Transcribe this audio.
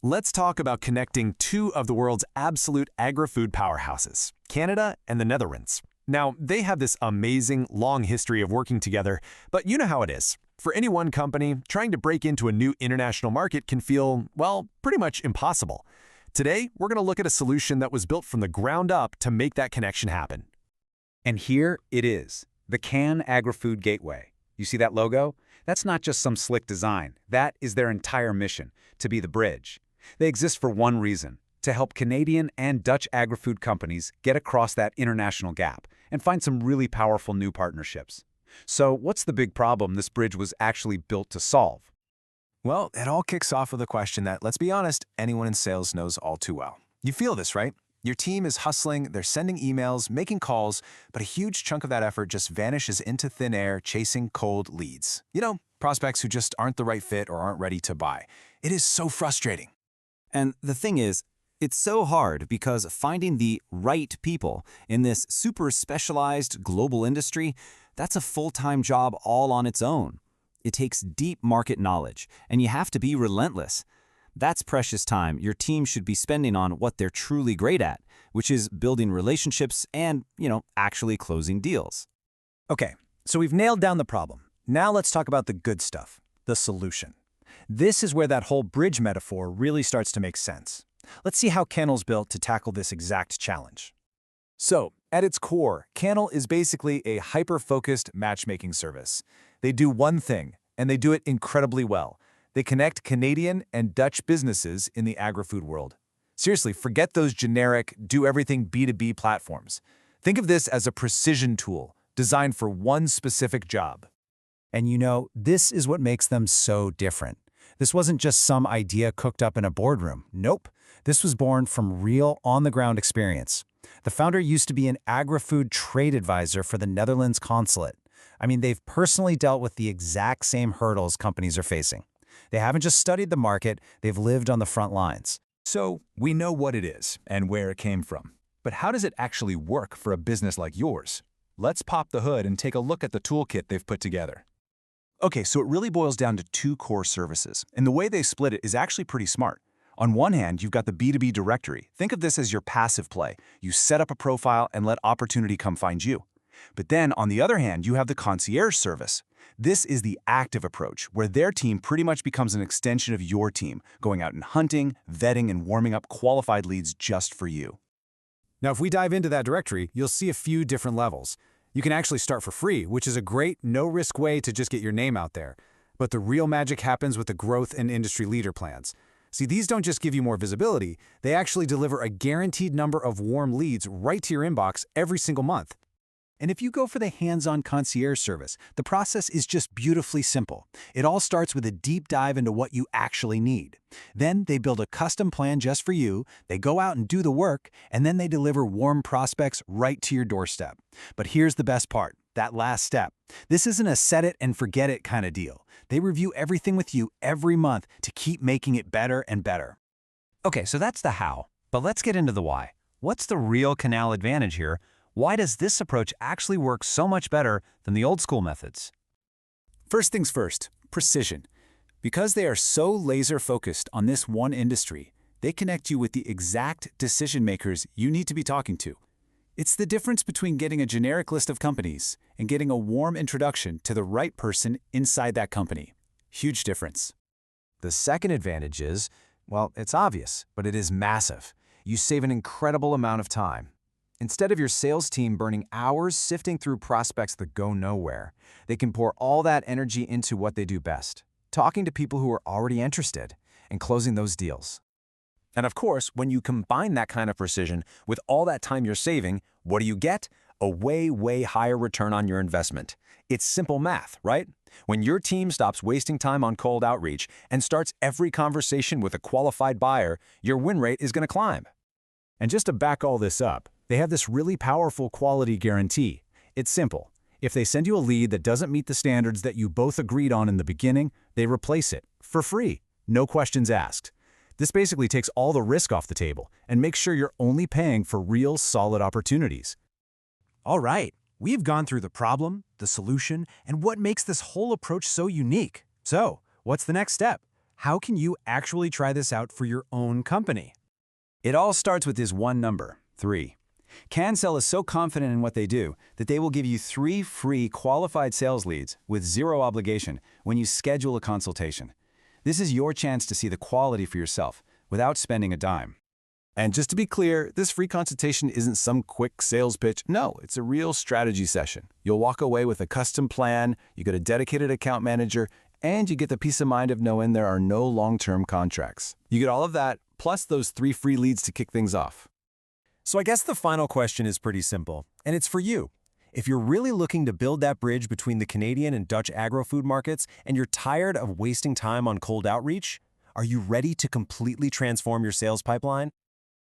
Let's talk about connecting two of the world's absolute agri-food powerhouses, Canada and the Netherlands. Now, they have this amazing, long history of working together, but you know how it is. For any one company, trying to break into a new international market can feel, well, pretty much impossible. Today, we're going to look at a solution that was built from the ground up to make that connection happen. And here it is, the CANL Agrifood Gateway. You see that logo? That's not just some slick design. That is their entire mission, to be the bridge. They exist for one reason, to help Canadian and Dutch agri-food companies get across that international gap and find some really powerful new partnerships. So what's the big problem this bridge was actually built to solve? Well, it all kicks off with a question that, let's be honest, anyone in sales knows all too well. You feel this, right? Your team is hustling, they're sending emails, making calls, but a huge chunk of that effort just vanishes into thin air chasing cold leads. You know, prospects who just aren't the right fit or aren't ready to buy. It is so frustrating. And the thing is, it's so hard because finding the right people in this super specialized global industry, that's a full-time job all on its own. It takes deep market knowledge, and you have to be relentless. That's precious time your team should be spending on what they're truly great at, which is building relationships and, actually closing deals. Okay, so we've nailed down the problem. Now let's talk about the good stuff, the solution. This is where that whole bridge metaphor really starts to make sense. Let's see how CANL's built to tackle this exact challenge. So, at its core, CANL is basically a hyper-focused matchmaking service. They do one thing, and they do it incredibly well. They connect Canadian and Dutch businesses in the agri-food world. Seriously, forget those generic, do-everything B2B platforms. Think of this as a precision tool designed for one specific job. And this is what makes them so different. This wasn't just some idea cooked up in a boardroom. Nope. This was born from real, on-the-ground experience. The founder used to be an agri-food trade advisor for the Netherlands consulate. I mean, they've personally dealt with the exact same hurdles companies are facing. They haven't just studied the market, they've lived on the front lines. So, we know what it is and where it came from. But how does it actually work for a business like yours? Let's pop the hood and take a look at the toolkit they've put together. Okay, so it really boils down to two core services, and the way they split it is actually pretty smart. On one hand, you've got the B2B directory. Think of this as your passive play. You set up a profile and let opportunity come find you. But then, on the other hand, you have the concierge service. This is the active approach, where their team pretty much becomes an extension of your team, going out and hunting, vetting, and warming up qualified leads just for you. Now, if we dive into that directory, you'll see a few different levels. You can actually start for free, which is a great, no-risk way to just get your name out there. But the real magic happens with the growth and industry leader plans. See, these don't just give you more visibility, they actually deliver a guaranteed number of warm leads right to your inbox every single month. And if you go for the hands-on concierge service, the process is just beautifully simple. It all starts with a deep dive into what you actually need. Then they build a custom plan just for you, they go out and do the work, and then they deliver warm prospects right to your doorstep. But here's the best part, that last step. This isn't a set it and forget it kind of deal. They review everything with you every month to keep making it better and better. Okay, so that's the how, but let's get into the why. What's the real CANL advantage here? Why does this approach actually work so much better than the old school methods? First things first, precision. Because they are so laser-focused on this one industry, they connect you with the exact decision makers you need to be talking to. It's the difference between getting a generic list of companies and getting a warm introduction to the right person inside that company. Huge difference. The second advantage is, well, it's obvious, but it is massive. You save an incredible amount of time. Instead of your sales team burning hours sifting through prospects that go nowhere, they can pour all that energy into what they do best, talking to people who are already interested and closing those deals. And of course, when you combine that kind of precision with all that time you're saving, what do you get? A way, way higher return on your investment. It's simple math, right? When your team stops wasting time on cold outreach and starts every conversation with a qualified buyer, your win rate is going to climb. And just to back all this up, they have this really powerful quality guarantee. It's simple. If they send you a lead that doesn't meet the standards that you both agreed on in the beginning, they replace it for free, no questions asked. This basically takes all the risk off the table and makes sure you're only paying for real solid opportunities. All right, we've gone through the problem, the solution, and what makes this whole approach so unique. So, what's the next step? how can you actually try this out for your own company? It all starts with this one number, 3. CANL is so confident in what they do that they will give you 3 free qualified sales leads with 0 obligation when you schedule a consultation. This is your chance to see the quality for yourself without spending a dime. And just to be clear, this free consultation isn't some quick sales pitch. No, it's a real strategy session. You'll walk away with a custom plan, you get a dedicated account manager, and you get the peace of mind of knowing there are no long-term contracts. You get all of that, plus those 3 free leads to kick things off. So I guess the final question is pretty simple, and it's for you. If you're really looking to build that bridge between the Canadian and Dutch agri-food markets, and you're tired of wasting time on cold outreach, are you ready to completely transform your sales pipeline?